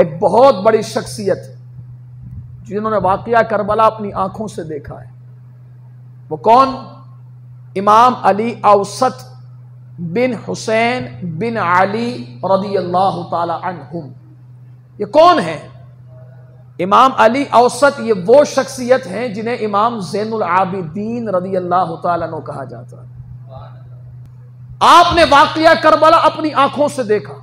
ایک بہت بڑی شخصیت جنہوں نے واقعہ کربلا اپنی آنکھوں سے دیکھا ہے، وہ کون؟ امام علی اوسط بن حسین بن علی رضی اللہ تعالی عنہم۔ یہ کون ہیں؟ امام علی اوسط یہ وہ شخصیت ہیں جنہیں امام زین العابدین رضی اللہ تعالیٰ عنہ کہا جاتا ہے۔ آپ نے واقعہ کربلا اپنی آنکھوں سے دیکھا۔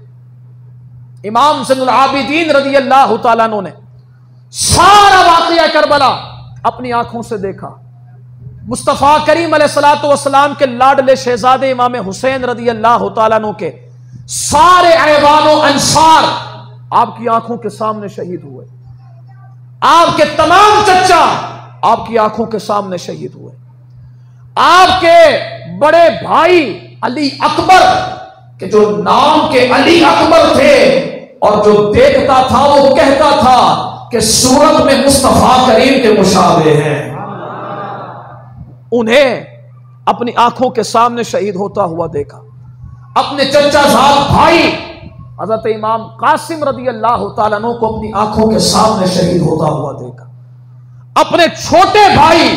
امام زین العابدین رضی اللہ تعالیٰ عنہ نے سارا واقعہ کربلا اپنی آنکھوں سے دیکھا۔ مصطفیٰ کریم علیہ الصلوۃ والسلام کے لاڈلے شہزادے امام حسین رضی اللہ تعالیٰ عنہ کے سارے اعوان و انصار آپ کی آنکھوں کے سامنے شہید ہوئے۔ آپ کے تمام چچا آپ کی آنکھوں کے سامنے شہید ہوئے۔ آپ کے بڑے بھائی علی اکبر کہ جو نام کے علی اکبر تھے اور جو دیکھتا تھا وہ کہتا تھا کہ صورت میں مصطفیٰ کریم کے مشابہ ہیں، انہیں اپنی آنکھوں کے سامنے شہید ہوتا ہوا دیکھا۔ اپنے چچا زاد بھائی حضرت امام قاسم رضی اللہ تعالیٰ عنہ کو اپنی آنکھوں کے سامنے شہید ہوتا ہوا دیکھا۔ اپنے چھوٹے بھائی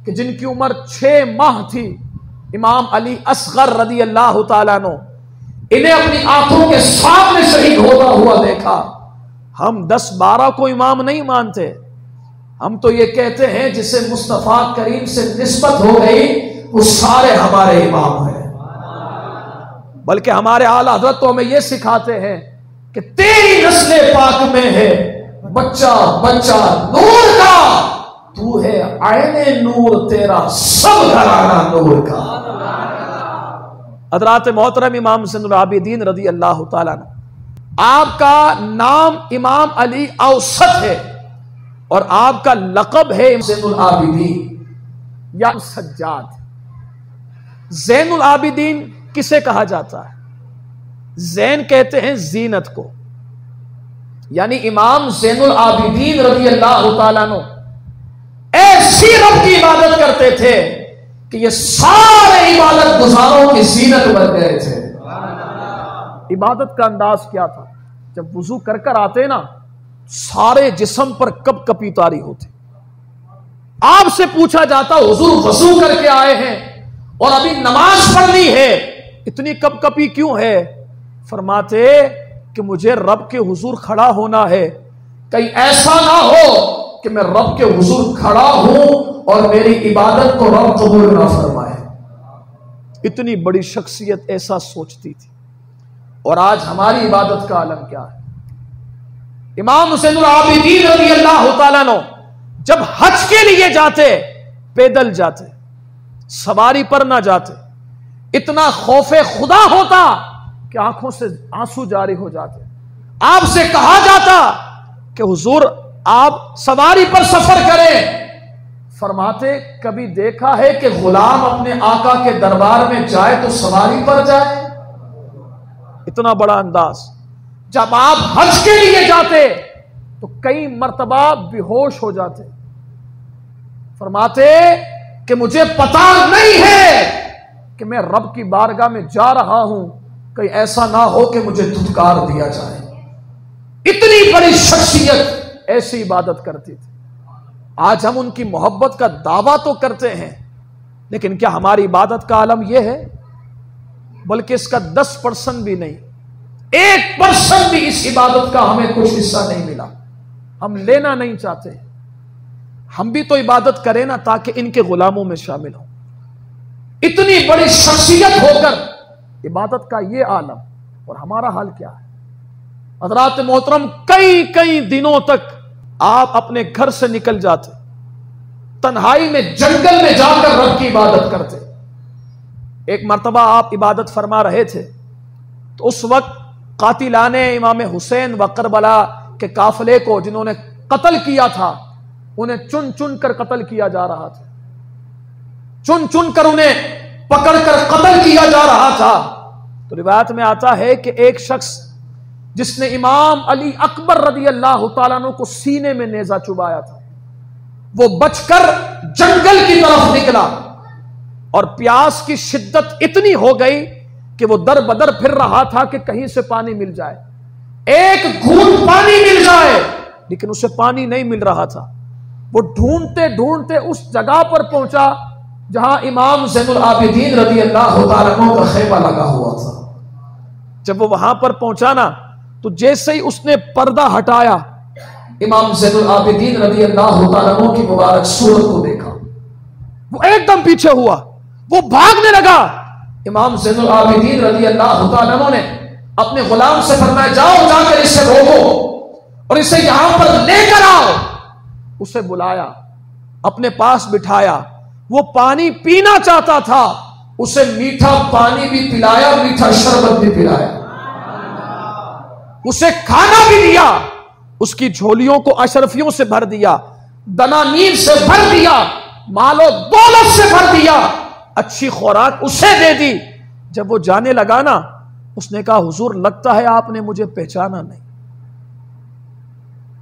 کہ جن کی عمر 6 ماہ تھی، امام علی اصغر رضی اللہ تعالیٰ عنہ، انہیں اپنی آنکھوں کے سامنے شہید ہوتا ہوا دیکھا۔ ہم 10-12 کو امام نہیں مانتے، ہم تو یہ کہتے ہیں جسے مصطفیٰ کریم سے نسبت ہو گئی وہ سارے ہمارے امام ہیں۔ بلکہ ہمارے اعلیٰ حضرت تو ہمیں یہ سکھاتے ہیں کہ تیری نسل پاک میں ہے بچہ بچہ نور کا، تو ہے عین نور، تیرا سب گھرانہ نور کا۔ حضرات محترم امام زین العابدین رضی اللہ تعالیٰ عنہ، آپ کا نام امام علی اوسط ہے اور آپ کا لقب ہے زین العابدین یا سجاد۔ زین العابدین کسے کہا جاتا ہے؟ زین کہتے ہیں زینت کو، یعنی امام زین العابدین رضی اللہ تعالیٰ عنہ ایسی رب کی عبادت کرتے تھے کہ یہ سارے عبادت گزاروں کی زینت بن گئے تھے۔ عبادت کا انداز کیا تھا؟ جب وضو کر کر آتے نا، سارے جسم پر کپ کپی طاری ہوتی۔ آپ سے پوچھا جاتا حضور وضو کر کے آئے ہیں اور ابھی نماز پڑھنی ہے، اتنی کپ کپی کیوں ہے؟ فرماتے کہ مجھے رب کے حضور کھڑا ہونا ہے، کہیں ایسا نہ ہو کہ میں رب کے حضور کھڑا ہوں اور میری عبادت کو رب قبول نہ فرمائے۔ اتنی بڑی شخصیت ایسا سوچتی تھی۔ اور آج ہماری عبادت کا عالم کیا ہے؟ امام زین العابدین رضی اللہ تعالیٰ عنہ جب حج کے لیے جاتے، پیدل جاتے، سواری پر نہ جاتے، اتنا خوف خدا ہوتا کہ آنکھوں سے آنسو جاری ہو جاتے۔ آپ سے کہا جاتا کہ حضور آپ سواری پر سفر کریں، فرماتے کبھی دیکھا ہے کہ غلام اپنے آقا کے دربار میں جائے تو سواری پر جائے؟ اتنا بڑا انداز۔ جب آپ حج کے لیے جاتے تو کئی مرتبہ بے ہوش ہو جاتے، فرماتے کہ مجھے پتا نہیں ہے کہ میں رب کی بارگاہ میں جا رہا ہوں، کہیں ایسا نہ ہو کہ مجھے دھتکار دیا جائے۔ اتنی بڑی شخصیت ایسی عبادت کرتی تھی۔ آج ہم ان کی محبت کا دعویٰ تو کرتے ہیں، لیکن کیا ہماری عبادت کا عالم یہ ہے؟ بلکہ اس کا 10% بھی نہیں، 1% بھی اس عبادت کا ہمیں کچھ حصہ نہیں ملا۔ ہم لینا نہیں چاہتے، ہم بھی تو عبادت کریں نا تاکہ ان کے غلاموں میں شامل ہوں۔ اتنی بڑی شخصیت ہو کر عبادت کا یہ عالم، اور ہمارا حال کیا ہے؟ حضرات محترم، کئی دنوں تک آپ اپنے گھر سے نکل جاتے، تنہائی میں جنگل میں جا کر رب کی عبادت کرتے۔ ایک مرتبہ آپ عبادت فرما رہے تھے تو اس وقت قاتلان امام حسین و کربلا کے قافلے کو جنہوں نے قتل کیا تھا، انہیں چن چن کر قتل کیا جا رہا تھا، چن چن کر انہیں پکڑ کر قتل کیا جا رہا تھا۔ تو روایت میں آتا ہے کہ ایک شخص جس نے امام علی اکبر رضی اللہ تعالیٰ عنہ کو سینے میں نیزہ چبایا تھا، وہ بچ کر جنگل کی طرف نکلا، اور پیاس کی شدت اتنی ہو گئی کہ وہ در بدر پھر رہا تھا کہ کہیں سے پانی مل جائے، ایک گھونٹ پانی مل لیکن اسے پانی نہیں مل رہا تھا. وہ ڈھونڈتے ڈھونڈتے اس جگہ پر پہنچا جہاں امام زین العابدین رضی اللہ تعالیٰ عنہ کا خیمہ لگا ہوا تھا. جب وہ وہاں پر پہنچا نا تو جیسے ہی اس نے پردہ ہٹایا امام زین العابدین رضی اللہ تعالیٰ عنہ کی مبارک صورت کو دیکھا. وہ ایک دم پیچھے ہوا, وہ بھاگنے لگا. امام زین العابدین رضی اللہ تعالیٰ عنہ نے اپنے غلام سے فرمایا جاؤ جا کر اسے روکو اور اسے یہاں پر لے کر آؤ. اسے بلایا, اپنے پاس بٹھایا. وہ پانی پینا چاہتا تھا, اسے میٹھا پانی بھی پلایا, میٹھا شربت بھی پلایا, اسے کھانا بھی دیا, اس کی جھولیوں کو اشرفیوں سے بھر دیا, دنانیر سے بھر دیا, مال و دولت سے بھر دیا, اچھی خوراک اسے دے دی. جب وہ جانے لگا نا اس نے کہا حضور لگتا ہے آپ نے مجھے پہچانا نہیں,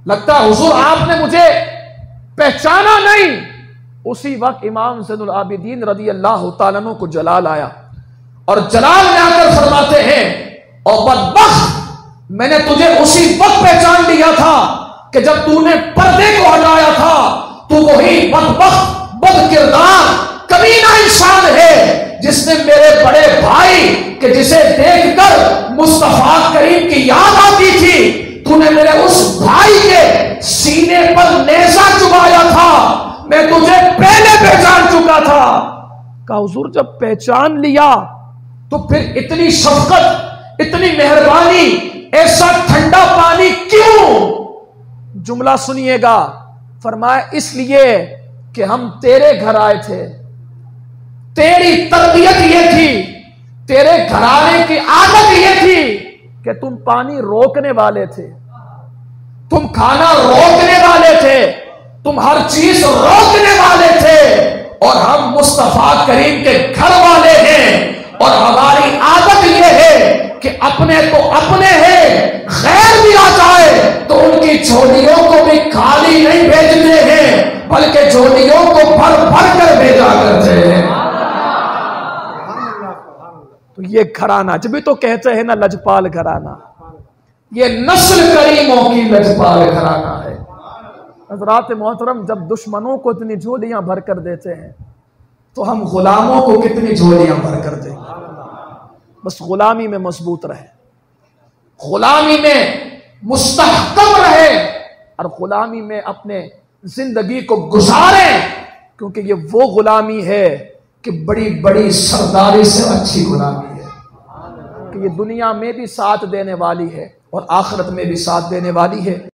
لگتا ہے حضور آپ نے مجھے پہچانا نہیں. اسی وقت امام زین العابدین رضی اللہ تعالیٰ عنہ کو جلال آیا, اور جلال میں آ کر فرماتے ہیں او بدبخت, میں نے تجھے اسی وقت پہچان لیا تھا کہ جب تو نے پردے کو ہٹایا تھا. تو وہی بدبخت بد کردار کمینہ انسان ہے جس نے میرے بڑے بھائی کہ جسے دیکھ کر مصطفیٰ کریم کی یاد آتی تھی, تو نے میرے اس بھائی کے سینے پر نیزہ چبایا تھا, میں تجھے پہلے پہچان چکا تھا. کہا حضور جب پہچان لیا تو پھر اتنی شفقت, اتنی مہربانی, ایسا ٹھنڈا پانی کیوں؟ جملہ سنیے گا. فرمایا اس لیے کہ ہم تیرے گھر آئے تھے, تیری تربیت یہ تھی, تیرے گھرانے کی عادت یہ تھی کہ تم پانی روکنے والے تھے, تم کھانا روکنے والے تھے, تم ہر چیز روکنے والے تھے, اور ہم مصطفیٰ کریم کے گھر والے ہیں, اور ہماری عادت یہ ہے کہ اپنے تو اپنے ہیں, غیر بھی آ جائے تو ان کی جھولیوں کو بھی خالی نہیں بھیجتے ہیں بلکہ جھولیوں کو بھر بھر کر بھیجا کرتے ہیں. تو یہ گھرانہ جب بھی تو کہتے ہیں نا لجپال گھرانہ, یہ نسل کریموں کی لجپال گھرانہ ہے. حضرات محترم, جب دشمنوں کو اتنی جھولیاں بھر کر دیتے ہیں تو ہم غلاموں کو کتنی جھولیاں بھر کر دیں گے. بس غلامی میں مضبوط رہے, غلامی میں مستحکم رہے, اور غلامی میں اپنے زندگی کو گزاریں, کیونکہ یہ وہ غلامی ہے کہ بڑی بڑی سرداری سے اچھی غلامی ہے, کہ یہ دنیا میں بھی ساتھ دینے والی ہے اور آخرت میں بھی ساتھ دینے والی ہے.